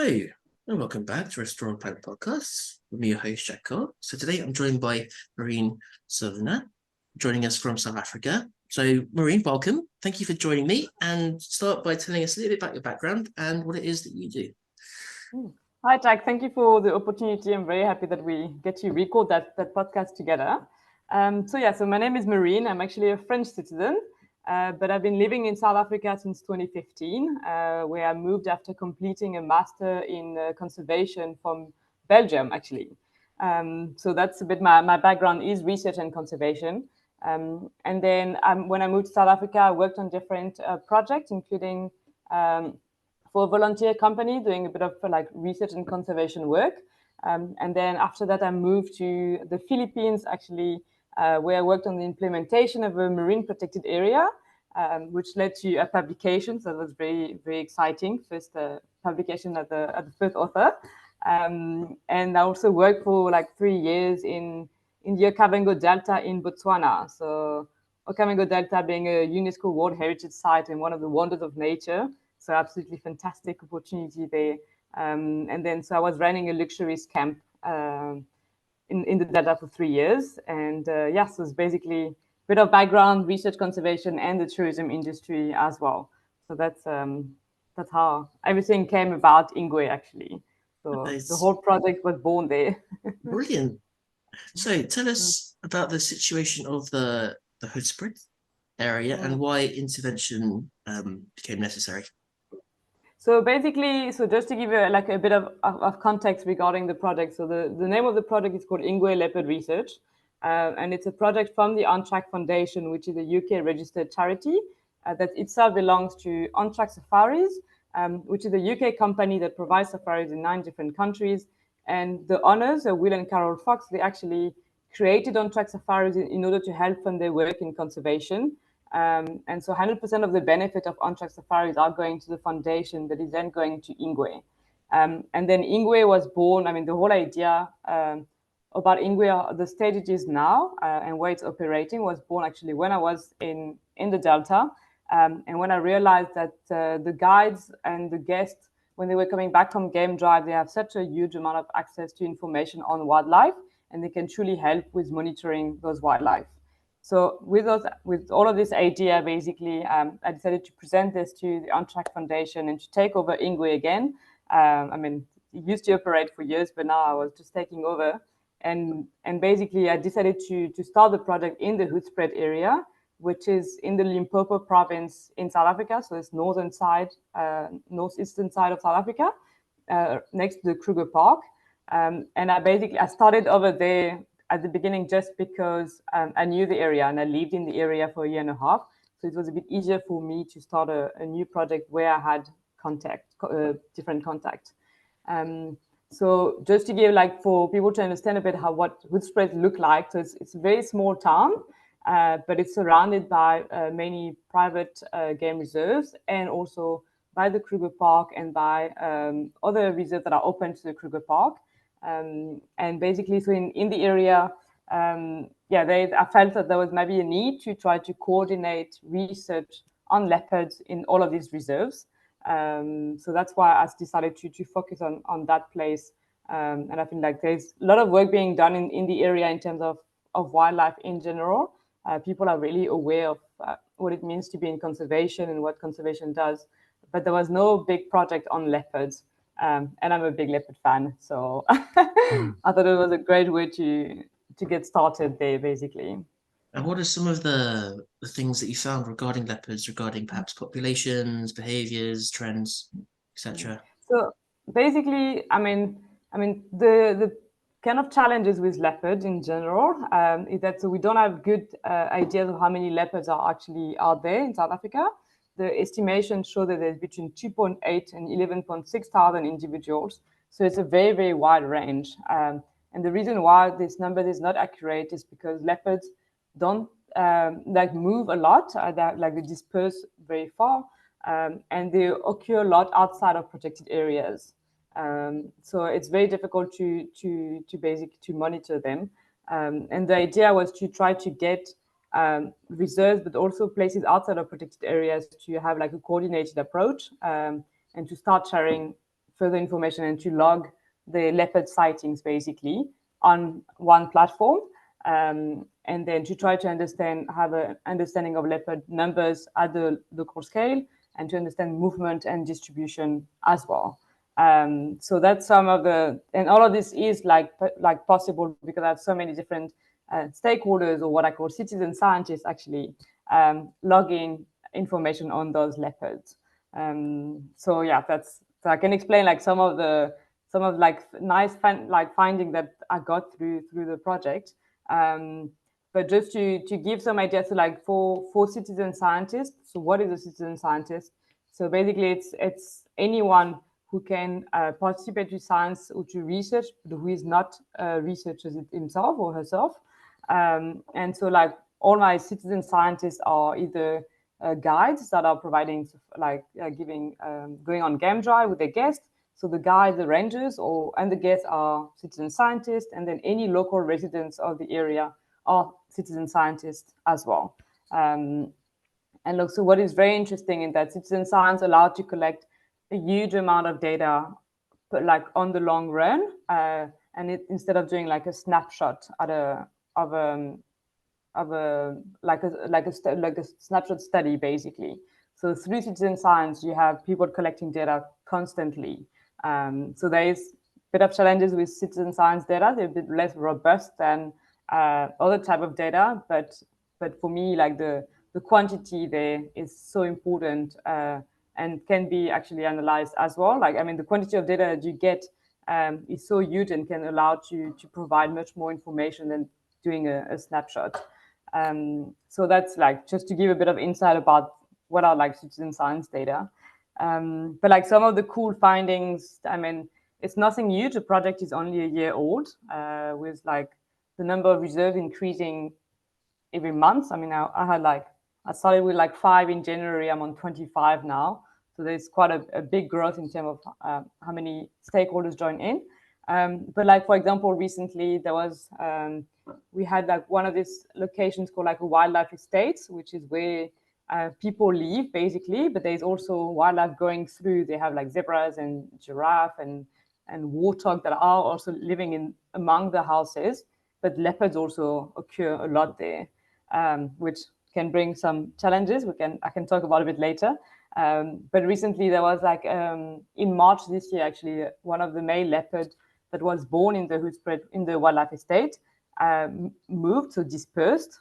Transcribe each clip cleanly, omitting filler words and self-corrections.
Hello, and welcome back to Restore and Planet Podcasts with me, your host, Jack Cole. So today I'm joined by Maureen Servonnat, joining us from South Africa. So Maureen, welcome. Thank you for joining me, and start by telling us a little bit about your background and what it is that you do. Hi, Jack. Thank you for the opportunity. I'm very happy that we get to record that podcast together. So my name is Maureen. I'm actually a French citizen. But I've been living in South Africa since 2015, where I moved after completing a master in conservation from Belgium, actually. So that's a bit my background is research and conservation. And then when I moved to South Africa, I worked on different projects, including for a volunteer company doing a bit of research and conservation work. And then after that, I moved to the Philippines, actually, where I worked on the implementation of a marine protected area, which led to a publication. So that was very, very exciting. First publication at the first author. And I also worked for 3 years in the Okavango Delta in Botswana. So Okavango Delta being a UNESCO World Heritage Site and one of the wonders of nature. So absolutely fantastic opportunity there. And then so I was running a luxuries camp in the Delta for 3 years. And so it's basically a bit of background, research conservation, and the tourism industry as well. So that's how everything came about Ingwe, actually. So the whole project was born there. Brilliant. So tell us about the situation of the Hoedspruit area and why intervention became necessary. So basically, just to give you a bit of context regarding the project. So the name of the project is called Ingwe Leopard Research. And it's a project from the On Track Foundation, which is a UK registered charity that itself belongs to On Track Safaris, which is a UK company that provides safaris in 9 different countries. And the owners, Will and Carol Fox, they actually created On Track Safaris in order to help fund their work in conservation. And so 100% of the benefit of On Track Safaris are going to the foundation that is then going to Ingwe. And then Ingwe was born, the whole idea about Ingwe, the stage it is now and where it's operating was born actually when I was in the Delta. And when I realized that the guides and the guests, when they were coming back from game drive, they have such a huge amount of access to information on wildlife, and they can truly help with monitoring those wildlife. So with all of this idea, basically, I decided to present this to the On Track Foundation and to take over Ingwe again. It used to operate for years, but now I was just taking over. And basically, I decided to start the project in the Hoedspruit area, which is in the Limpopo province in South Africa. So it's northeastern side of South Africa, next to the Kruger Park. And I started over there at the beginning just because I knew the area and I lived in the area for a year and a half. So it was a bit easier for me to start a new project where I had different contact. So just to give for people to understand a bit what Hoedspruit look like. So it's a very small town, but it's surrounded by many private game reserves and also by the Kruger Park and by other reserves that are open to the Kruger Park. And basically, so in the area, I felt that there was maybe a need to try to coordinate research on leopards in all of these reserves. So that's why I decided to focus on that place. And I feel there's a lot of work being done in the area in terms of wildlife in general. People are really aware of what it means to be in conservation and what conservation does. But there was no big project on leopards. And I'm a big leopard fan, so I thought it was a great way to get started there, basically. And what are some of the things that you found regarding leopards, regarding perhaps populations, behaviors, trends, etc.? So basically, the kind of challenges with leopards in general is that we don't have good ideas of how many leopards are actually out there in South Africa. The estimations show that there's between 2.8 and 11.6 thousand individuals. So it's a very, very wide range. And the reason why this number is not accurate is because leopards don't move a lot. They disperse very far, and they occur a lot outside of protected areas. So it's very difficult to monitor them. And the idea was to try to get reserves, but also places outside of protected areas to have a coordinated approach and to start sharing further information and to log the leopard sightings basically on one platform, and then to try to have an understanding of leopard numbers at the local scale, and to understand movement and distribution as well. So that's some of and all of this is like possible because I have so many different stakeholders, or what I call citizen scientists, actually logging information on those leopards. So yeah, so I can explain like some of nice finding that I got through the project. But just to give some ideas, so like for citizen scientists, so what is a citizen scientist? So basically it's anyone who can participate to science or to research, but who is not a researcher himself or herself. And so like all my citizen scientists are either guides that are providing going on game drive with their guests. So the guides, the rangers, and the guests are citizen scientists, and then any local residents of the area are citizen scientists as well. And look, so what is very interesting in that citizen science allowed to collect a huge amount of data, but like on the long run, and instead of doing like a snapshot of a snapshot study basically. So through citizen science, you have people collecting data constantly. So there is a bit of challenges with citizen science data. They're a bit less robust than other type of data, but for me, like the quantity there is so important and can be actually analyzed as well. Like, I mean, the quantity of data that you get is so huge and can allow you to provide much more information than doing a snapshot. So that's like just to give a bit of insight about what are like citizen science data. But like some of the cool findings, I mean, it's nothing huge. The project is only a year old, with like the number of reserves increasing every month. I mean, I started with like 5 in January. I'm on 25 now. So there's quite a big growth in terms of how many stakeholders join in. But like, for example, recently there was, we had like one of these locations called like a wildlife estate, which is where people live basically, but there's also wildlife going through. They have like zebras and giraffe and warthog that are also living in among the houses, but leopards also occur a lot there, which can bring some challenges. I can talk about a bit later. But recently there was like, in March this year, actually, one of the male leopard that was born in the Hoedspruit in the wildlife estate moved, so dispersed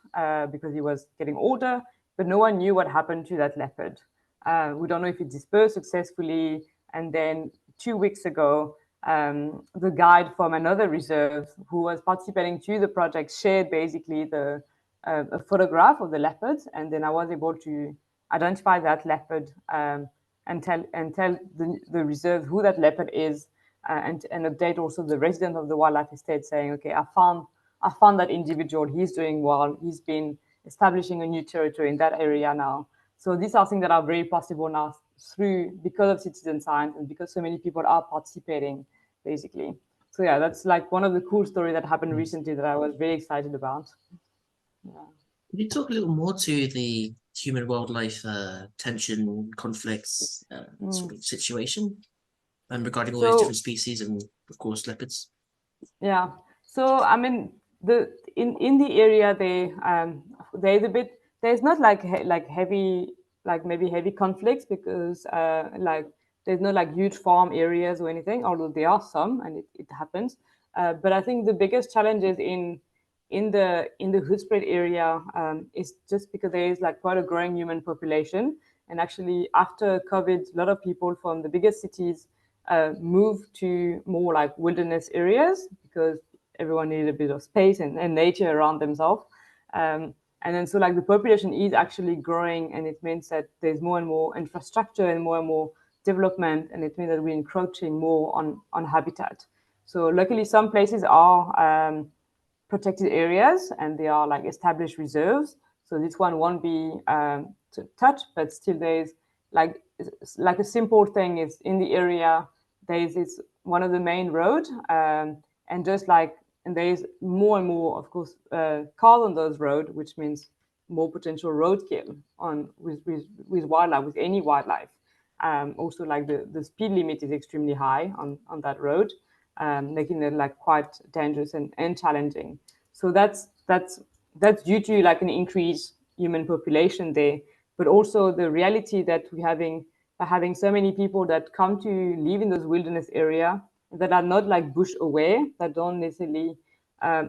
because he was getting older, but no one knew what happened to that leopard. We don't know if it dispersed successfully. And then 2 weeks ago, the guide from another reserve who was participating to the project shared basically a photograph of the leopards, and then I was able to identify that leopard and tell the reserve who that leopard is, and update also the resident of the wildlife estate saying, okay, I found that individual. He's doing well. He's been establishing a new territory in that area now. So these are things that are very possible now because of citizen science and because so many people are participating, basically. So yeah, that's like one of the cool stories that happened recently that I was very excited about. Yeah. Can you talk a little more to the human-wildlife tension, conflicts sort of situation, regarding all these different species and, of course, leopards? Yeah. So I mean, in the area there's not like heavy, like maybe heavy conflicts, because like there's no like huge farm areas or anything, although there are some, and it happens. But I think the biggest challenge is in the Hoedspruit area is just because there is like quite a growing human population, and actually after COVID, a lot of people from the biggest cities moved to more like wilderness areas because everyone needed a bit of space and nature around themselves. And then so like the population is actually growing, and it means that there's more and more infrastructure and more development, and it means that we're encroaching more on habitat. So luckily some places are protected areas and they are like established reserves. So this one won't be touched, but still there's like a simple thing is in the area, there's one of the main road, and just like, and there's more and more, of course, cars on those roads, which means more potential roadkill with wildlife, with any wildlife. Also, like the speed limit is extremely high on that road, making it like quite dangerous and challenging. So that's due to like an increased human population there, but also the reality that we're having so many people that come to live in those wilderness area that are not like bush aware, that don't necessarily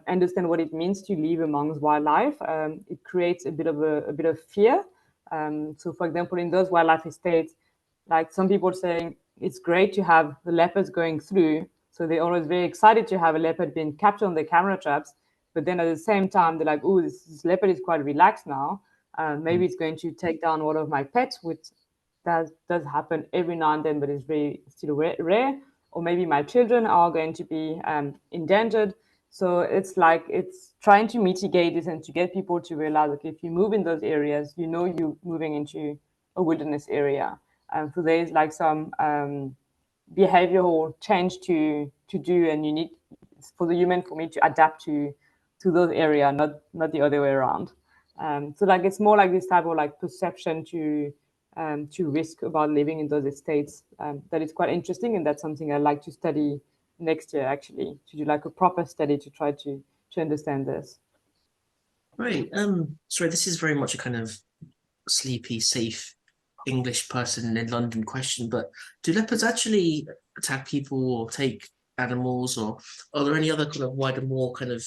understand what it means to live amongst wildlife. It creates a bit of fear. So, for example, in those wildlife estates, like some people saying it's great to have the leopards going through, so they're always very excited to have a leopard being captured on their camera traps. But then at the same time, they're like, "Oh, this leopard is quite relaxed now. Maybe it's going to take down one of my pets," which does happen every now and then, but it's very still rare. Or maybe my children are going to be endangered. So it's like it's trying to mitigate this and to get people to realize, like, if you move in those areas, you know you're moving into a wilderness area. So there's like some behavioral change to do, and you need for the human for me to adapt to those area, not the other way around. So like it's more like this type of like perception to risk about living in those estates that is quite interesting, and that's something I like to study next year, actually, to do like a proper study to try to understand this. Right. Sorry, this is very much a kind of sleepy, safe English person in London question, but do leopards actually attack people or take animals, or are there any other kind of wider, more kind of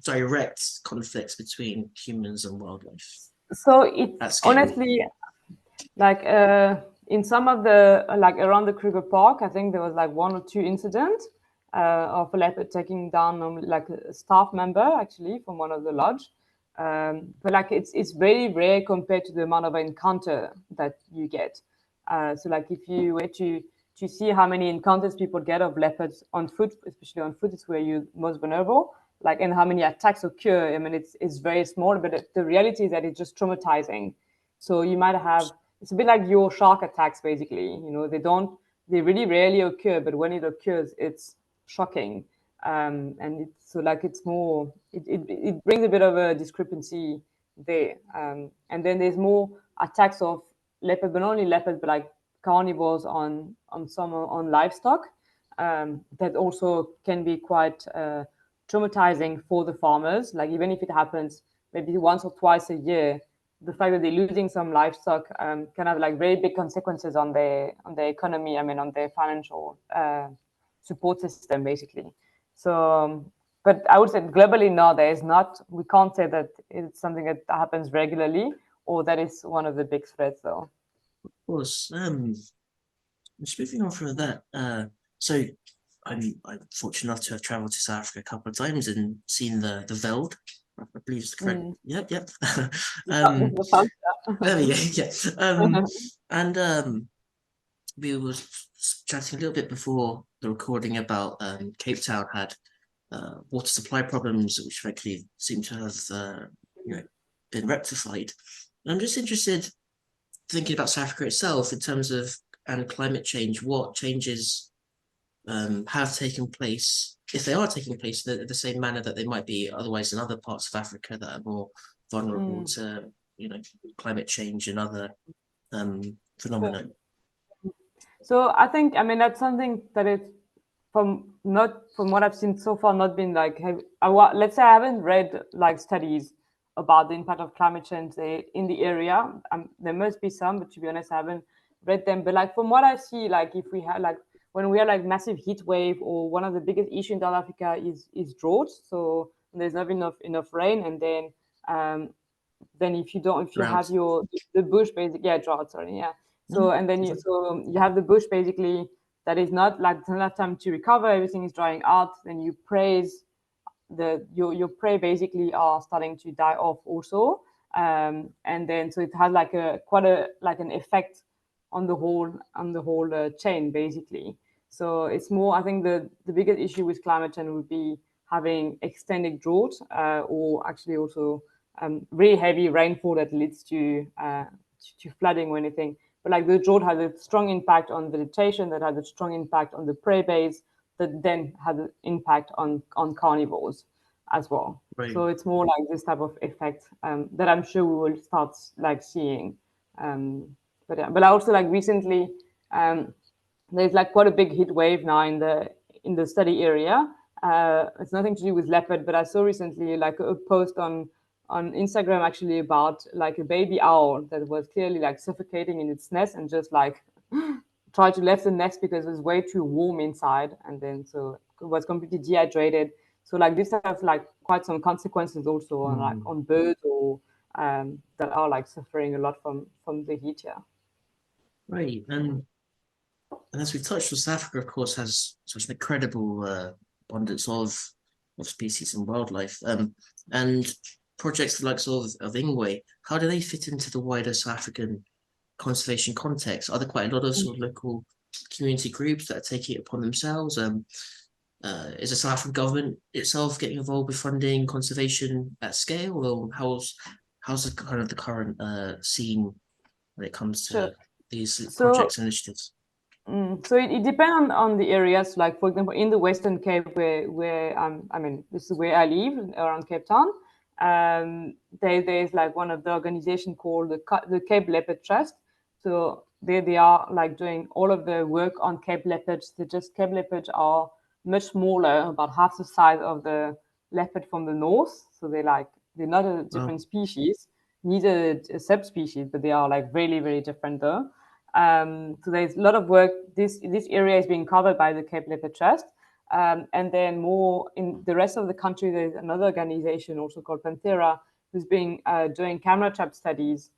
direct conflicts between humans and wildlife So it at scale? honestly, like in some of the like around the Kruger Park, I think there was like one or two incidents of a leopard taking down like a staff member actually from one of the lodge. But like it's very rare compared to the amount of encounter that you get. So like if you were to see how many encounters people get of leopards on foot, especially on foot, it's where you're most vulnerable. Like, and how many attacks occur. I mean, it's very small, but the reality is that it's just traumatizing. So you might have, it's a bit like your shark attacks, basically. You know, they really rarely occur, but when it occurs, it's shocking. And it's so like it's more, it brings a bit of a discrepancy there. And then there's more attacks of leopard, but not only leopards, but like carnivores on livestock. That also can be quite traumatizing for the farmers. Like even if it happens maybe once or twice a year, the fact that they're losing some livestock can have like very big consequences on their economy. I mean, on their financial support system, basically. So, but I would say globally, no, there is not. We can't say that it's something that happens regularly, or that is one of the big threats, though. Of course. Just moving on from that. So I'm fortunate enough to have travelled to South Africa a couple of times and seen the veld. I believe it's correct. Yep. There we go. Yeah. And we were chatting a little bit before the recording about Cape Town had water supply problems, which frankly seem to have been rectified. And I'm just interested, thinking about South Africa itself in terms of and climate change, what changes have taken place, if they are taking place, the same manner that they might be otherwise in other parts of Africa that are more vulnerable to, climate change and other phenomena. So I think, I mean, that's something that is from what I've seen so far, not been like, let's say I haven't read like studies about the impact of climate change in the area. There must be some, but to be honest, I haven't read them. But like from what I see, like if we had like when we have like massive heat wave, or one of the biggest issues in South Africa is drought. So there's not enough rain, and then if you have the bush basically, yeah, drought, sorry, yeah. So and then you have the bush basically that is not like enough time to recover, everything is drying out, then you praise your prey basically are starting to die off also. And then so it has like quite an effect on the whole chain basically. So it's more, I think the biggest issue with climate change would be having extended drought, or actually also really heavy rainfall that leads to flooding or anything. But like the drought has a strong impact on vegetation, that has a strong impact on the prey base, that then has an impact on carnivores as well. Right. So it's more like this type of effect that I'm sure we will start like seeing. but yeah, but I also like recently there's like quite a big heat wave now in the study area. It's nothing to do with leopard, but I saw recently like a post on Instagram actually about like a baby owl that was clearly like suffocating in its nest and just like tried to left the nest because it was way too warm inside, and then so it was completely dehydrated. So like this has like quite some consequences also on like on birds or that are like suffering a lot from the heat here. Right. And as we've touched on, South Africa, of course, has such an incredible abundance of species and wildlife. And projects like of Ingwe, how do they fit into the wider South African conservation context? Are there quite a lot of sort of local community groups that are taking it upon themselves? Is the South African government itself getting involved with funding conservation at scale, or how's the kind of the current scene when it comes to Sure. these So projects and initiatives? So it depends on the areas. Like for example, in the Western Cape, where I mean, this is where I live around Cape Town. There's like one of the organization called the Cape Leopard Trust. So they are like doing all of the work on Cape leopards. Cape leopards are much smaller, about half the size of the leopard from the north. So they're not a different species, neither a subspecies, but they are like really very different though. So there's a lot of work. This area is being covered by the Cape Leopard Trust. And then more in the rest of the country, there's another organization also called Panthera, who's been doing camera trap studies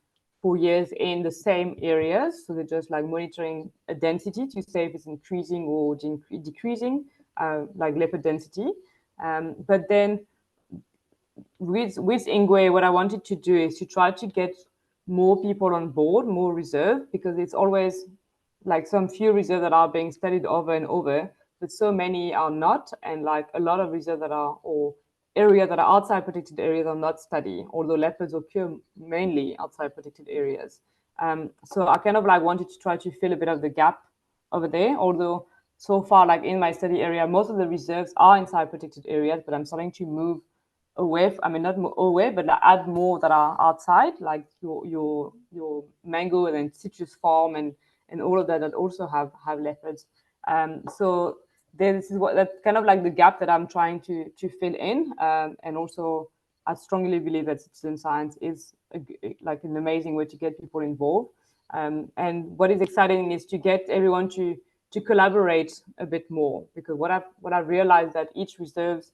for years in the same areas. So they're just like monitoring a density to say if it's increasing or decreasing, like leopard density. But then with Ingwe, what I wanted to do is to try to get more people on board, more reserve, because it's always like some few reserves that are being studied over and over, but so many are not, and like a lot of reserves that are or areas that are outside protected areas are not studied, although leopards occur mainly outside protected areas. So I kind of like wanted to try to fill a bit of the gap over there, although so far, like in my study area, most of the reserves are inside protected areas, but I'm starting to move away. I mean, not away, but add more that are outside, like your mango and then citrus farm and all of that also have leopards. So this is what that's kind of like the gap that I'm trying to fill in, and also I strongly believe that citizen science is like an amazing way to get people involved. And what is exciting is to get everyone to collaborate a bit more, because what I've realized that each reserves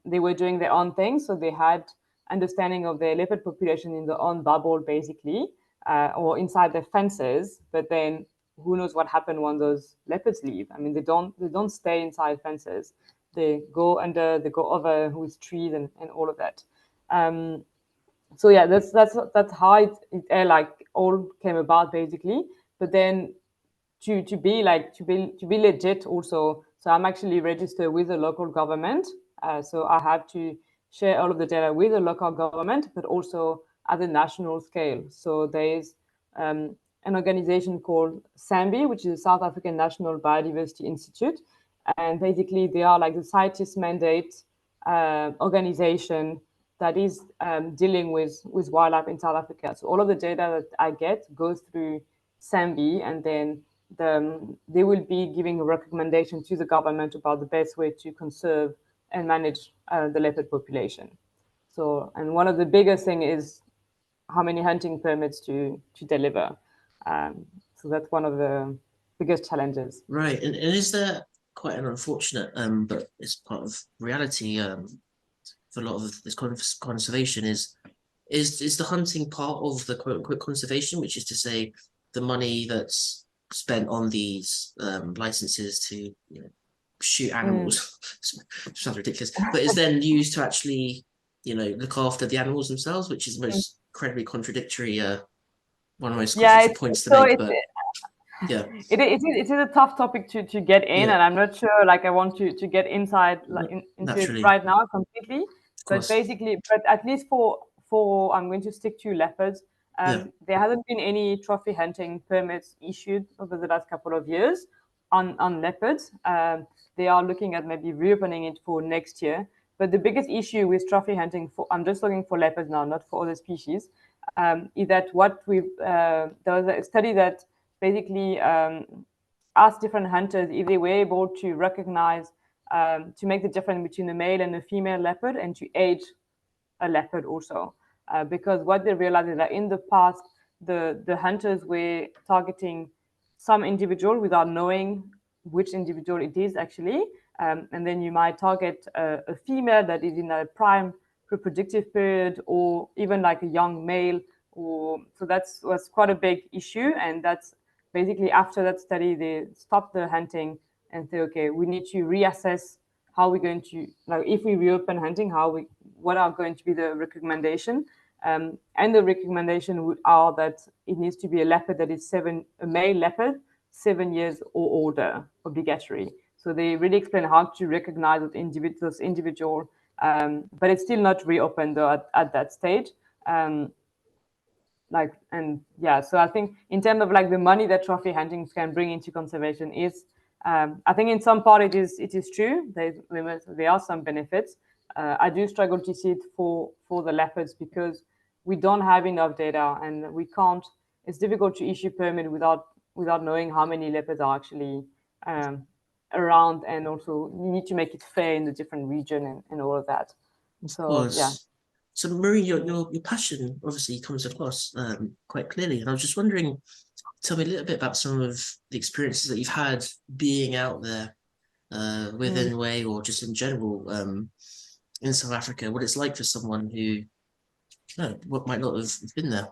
they were doing their own thing, so they had understanding of their leopard population in their own bubble, basically, or inside their fences. But then, who knows what happened when those leopards leave? I mean, they don't stay inside fences. They go under, they go over with trees and all of that. So yeah, that's how like all came about, basically. But then to be legit also, so I'm actually registered with the local government, so I have to share all of the data with the local government, but also at the national scale. So there is an organization called SAMBI, which is the South African National Biodiversity Institute, and basically they are like the scientist mandate organization that is dealing with wildlife in South Africa. So all of the data that I get goes through SAMBI, and then they will be giving a recommendation to the government about the best way to conserve and manage the leopard population. So, and one of the biggest thing is how many hunting permits to deliver. So that's one of the biggest challenges. Right, and is there quite an unfortunate, but it's part of reality, for a lot of this kind of conservation is the hunting part of the quote unquote conservation, which is to say the money that's spent on these licenses to shoot animals sounds ridiculous, but is then used to actually look after the animals themselves, which is the most incredibly contradictory one of the most contradictory points to make. But yeah, it is a tough topic to get in, and I'm not sure like I want to get inside like into it right now completely. But basically, but at least for I'm going to stick to leopards. There hasn't been any trophy hunting permits issued over the last couple of years on leopards. They are looking at maybe reopening it for next year. But the biggest issue with trophy hunting, I'm just looking for leopards now, not for other species, is that what we've there was a study that basically asked different hunters if they were able to recognize to make the difference between a male and a female leopard and to age a leopard also. Because what they realized is that in the past, the hunters were targeting some individual without knowing which individual it is actually. And then you might target a female that is in a prime reproductive period, or even like a young male. Or so was quite a big issue. And that's basically after that study, they stopped the hunting and say, okay, we need to reassess how we're going to, like, if we reopen hunting, what are going to be the recommendation. And the recommendation are that it needs to be a leopard that is a male leopard, 7 years or older, obligatory. So they really explain how to recognize those individual, but it's still not reopened though at that stage. So I think in terms of like the money that trophy hunting can bring into conservation is, I think in some part it is true. There are some benefits. I do struggle to see it for the leopards because we don't have enough data and we can't. It's difficult to issue permit without knowing how many leopards are actually around, and also you need to make it fair in the different region and all of that. Of So course. yeah. So Marie, your passion obviously comes across quite clearly, and I was just wondering, tell me a little bit about some of the experiences that you've had being out there with Ingwe or just in general in South Africa. What it's like for someone who what might not have been there.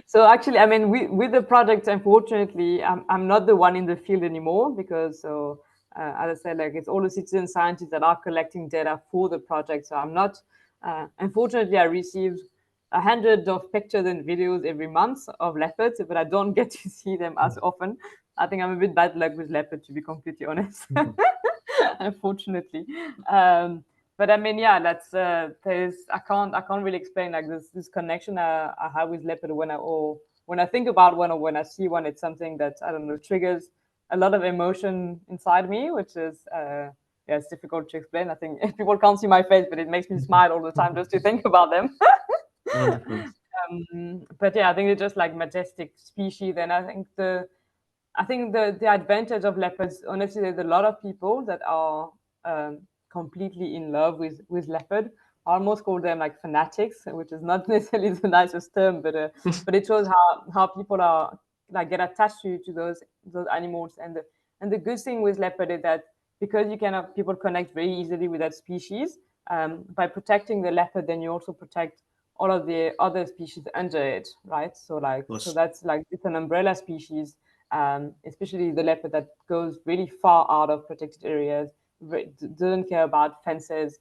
So actually, I mean, with the project, unfortunately, I'm not the one in the field anymore because, as I said, like it's all the citizen scientists that are collecting data for the project. So I'm not. Unfortunately, I received 100 of pictures and videos every month of leopards, but I don't get to see them as often. I think I'm a bit bad luck with leopard, to be completely honest. Unfortunately. But I mean, yeah, that's I can't really explain like this connection I have with leopard when I think about one or when I see one. It's something that, I don't know, triggers a lot of emotion inside me, which is it's difficult to explain. I think people can't see my face, but it makes me smile all the time just to think about them. Wonderful. But yeah, I think it's just like majestic species, and I think the advantage of leopards, honestly, there's a lot of people that are completely in love with leopard. I almost call them like fanatics, which is not necessarily the nicest term, but it shows how people are like get attached to those animals. And the good thing with leopard is that because you can have people connect very easily with that species, by protecting the leopard, then you also protect all of the other species under it, right? So that's like, it's an umbrella species. Especially the leopard that goes really far out of protected areas, doesn't care about fences.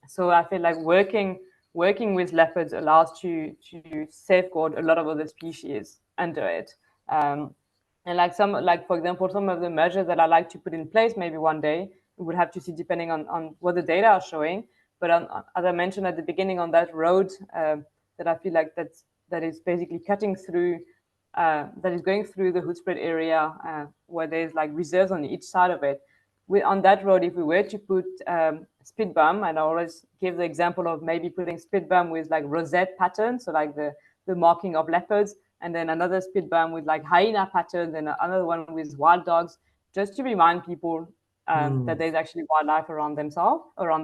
So I feel like working with leopards allows to safeguard a lot of other species under it. And for example, some of the measures that I like to put in place, maybe one day, we would have to see depending on what the data are showing. But as I mentioned at the beginning, on that road that I feel like that is basically cutting through, that is going through the Hoedspruit area, where there's like reserves on each side of it. On that road, if we were to put speed bump, and I always give the example of maybe putting speed bump with like rosette pattern, so like the marking of leopards, and then another speed bump with like hyena pattern, and another one with wild dogs, just to remind people that there's actually wildlife around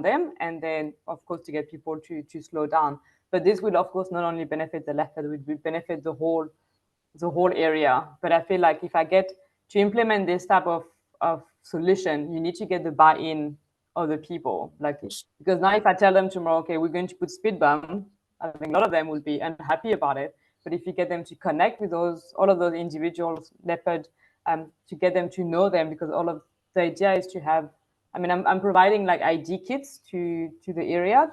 them, and then of course to get people to slow down. But this will of course not only benefit the leopard, it will benefit the whole area. But I feel like if I get to implement this type of solution, you need to get the buy-in of the people. Like, because now if I tell them tomorrow, okay, we're going to put speed bump, I think a lot of them will be unhappy about it. But if you get them to connect with all of those individuals, leopard, to get them to know them, because all of the idea is to have, I mean, I'm providing like ID kits to the area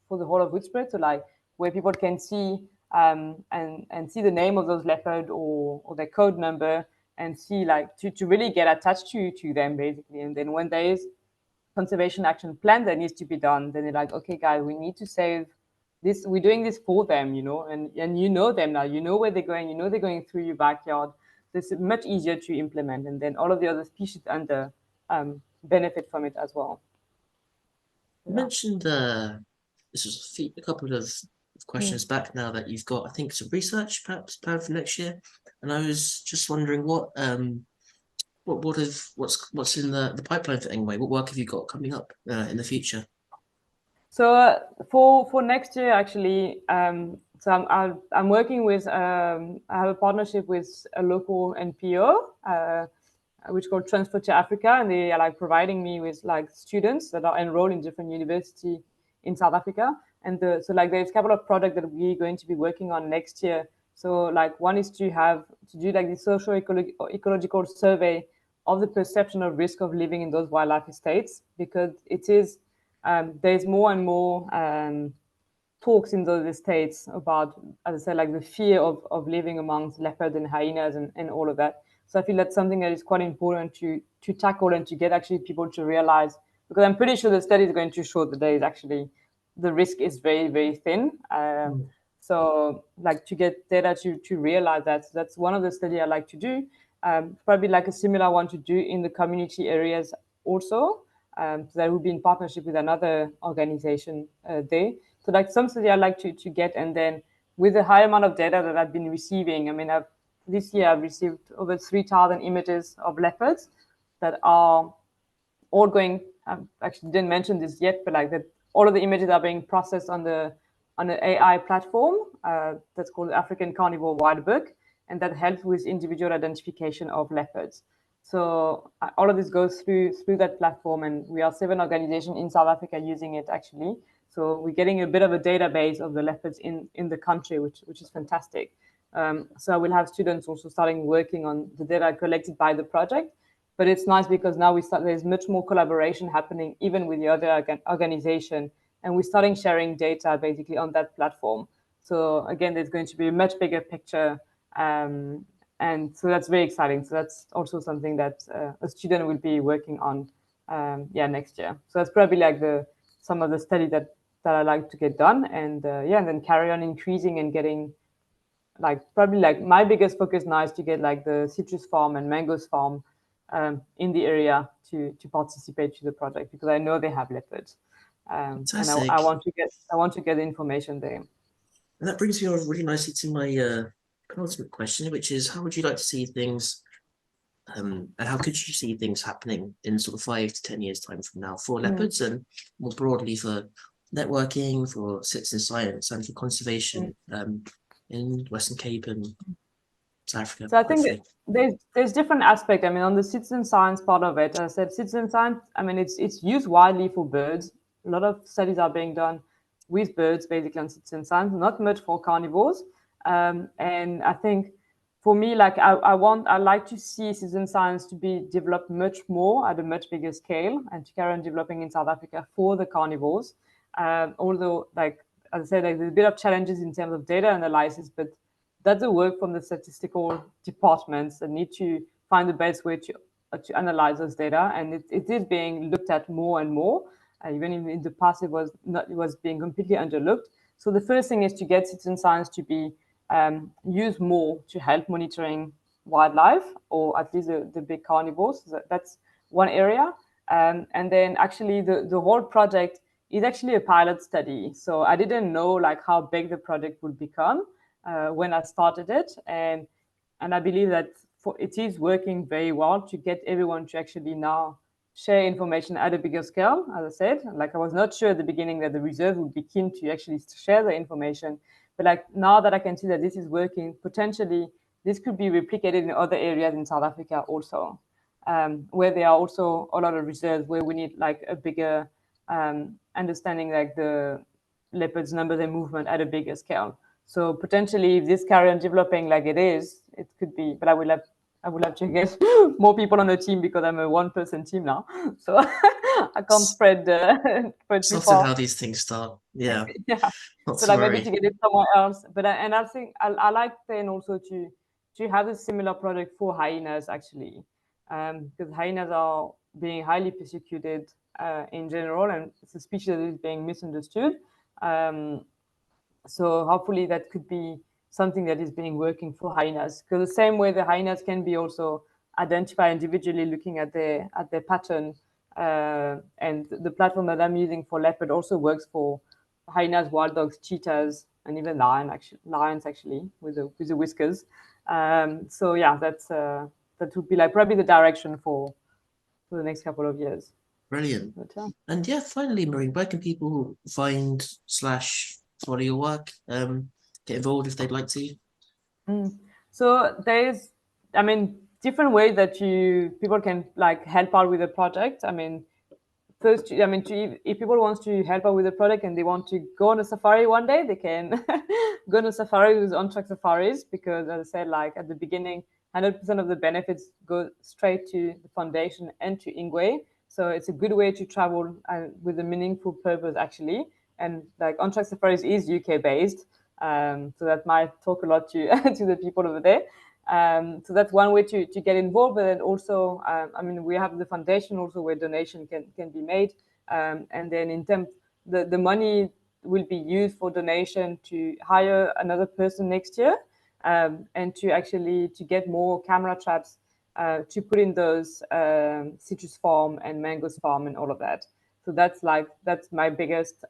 for the whole of Hoedspruit, so like where people can see and see the name of those leopard or their code number, and see like to really get attached to them basically. And then when there is conservation action plan that needs to be done, then they're like, okay guys, we need to save this, we're doing this for them, and you know them now, you know where they're going, they're going through your backyard. This is much easier to implement, and then all of the other species under benefit from it as well. You mentioned this was a couple of questions back now that you've got, I think, some research perhaps planned for next year. And I was just wondering what's in the pipeline for Ingwe? What work have you got coming up in the future? So for next year, actually, so I'm working with I have a partnership with a local NPO, which called Transfer to Africa, and they are like providing me with like students that are enrolled in different university in South Africa. And so like there's a couple of projects that we're going to be working on next year. So like one is to do like the social ecological survey of the perception of risk of living in those wildlife estates, because it is there's more and more talks in those estates about, as I said, like the fear of living amongst leopards and hyenas and all of that. So I feel that's something that is quite important to tackle and to get actually people to realize, because I'm pretty sure the study is going to show that there is actually the risk is very, very thin. So like to get data to realize that. So that's one of the studies I like to do. Probably like a similar one to do in the community areas also. So that would be in partnership with another organization there. So like some study I like to get, and then with the high amount of data that I've been receiving, I mean, this year I've received over 3,000 images of leopards that are all going. I actually didn't mention this yet, but like that, all of the images are being processed on the AI platform that's called African Carnivore Wild Book, and that helps with individual identification of leopards. So all of this goes through that platform, and we are 7 organizations in South Africa using it actually. So we're getting a bit of a database of the leopards in the country, which is fantastic. So I will have students also starting working on the data collected by the project. But it's nice because now there's much more collaboration happening even with the other organization, and we're starting sharing data basically on that platform. So again, there's going to be a much bigger picture, and so that's very exciting. So that's also something that a student will be working on, next year. So that's probably like some of the study that I like to get done, and and then carry on increasing and getting like probably like my biggest focus now is to get like the citrus farm and mangoes farm in the area to participate to the project, because I know they have leopards, and Fantastic. I want to get the information there. And that brings me on really nicely to my penultimate question, which is how would you like to see things, and how could you see things happening in sort of 5 to 10 years time from now for leopards and more broadly for networking, for citizen science and for conservation in Western Cape and South Africa? So I think there's different aspects. I mean, on the citizen science part of it, as I said, citizen science, I mean, it's used widely for birds. A lot of studies are being done with birds, basically on citizen science, not much for carnivores. And I think for me, like I like to see citizen science to be developed much more at a much bigger scale and to carry on developing in South Africa for the carnivores. Although, like as I said, like, there's a bit of challenges in terms of data analysis, but that's the work from the statistical departments that need to find the best way to analyze those data, and it is being looked at more and more. Even in the past, it was being completely underlooked. So the first thing is to get citizen science to be used more to help monitoring wildlife, or at least the big carnivores. So that's one area. And then actually the whole project is actually a pilot study. So I didn't know like how big the project would become when I started it. And I believe that it is working very well to get everyone to actually now share information at a bigger scale. As I said, like I was not sure at the beginning that the reserve would be keen to actually share the information. But like now that I can see that this is working, potentially this could be replicated in other areas in South Africa also, where there are also a lot of reserves where we need like a bigger understanding, like the leopards numbers and movement at a bigger scale. So potentially, if this carry on developing like it is, it could be. But I would love to get more people on the team, because I'm a one-person team now, so I can't spread too It's often far. how these things start. Yeah. Yeah. Not So to like maybe worry. to get it somewhere else. But I think I like then also to have a similar project for hyenas actually, because hyenas are being highly persecuted in general, and it's a species that is being misunderstood. So hopefully that could be something that is being working for hyenas, because the same way the hyenas can be also identified individually looking at their pattern, and the platform that I'm using for leopard also works for hyenas, wild dogs, cheetahs, and even lions actually with the whiskers. So yeah, that would be like probably the direction for the next couple of years. Brilliant. But, And yeah, finally, Maureen, where can people find / follow your work? Get involved if they'd like to. So there's, I mean, different ways that people can like help out with the project. I mean, first, I mean, if people want to help out with the project and they want to go on a safari one day, they can go on a safari with on-track safaris, because as I said, like at the beginning, 100% of the benefits go straight to the foundation and to Ingwe. So it's a good way to travel with a meaningful purpose, actually. And like on-track safaris is UK based. So that might talk a lot to to the people over there. So that's one way to get involved. But then also, I mean, we have the foundation also where donation can be made. And then in terms, the money will be used for donation to hire another person next year, and to actually to get more camera traps to put in those citrus farm and mangoes farm and all of that. So that's my biggest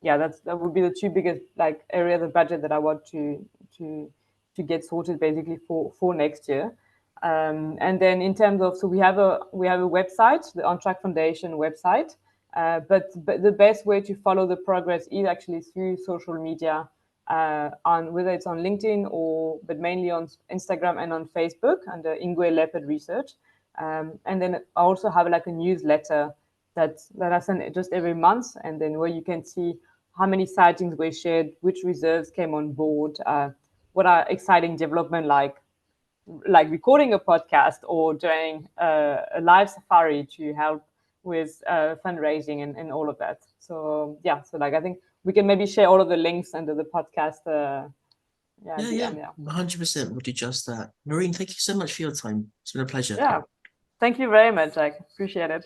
that would be the two biggest like areas of budget that I want to get sorted basically for next year. And then in terms of, so we have a website, the On Track Foundation website, but the best way to follow the progress is actually through social media, on whether it's on LinkedIn but mainly on Instagram and on Facebook under Ingwe Leopard Research. And then I also have like a newsletter that I send just every month, and then where you can see how many sightings were shared, which reserves came on board, what are exciting development like recording a podcast or doing a live safari to help with fundraising and all of that. So yeah, so like I think we can maybe share all of the links under the podcast. Yeah, 100%. We'll do just that. Maureen, thank you so much for your time. It's been a pleasure. Yeah, thank you very much. I appreciate it.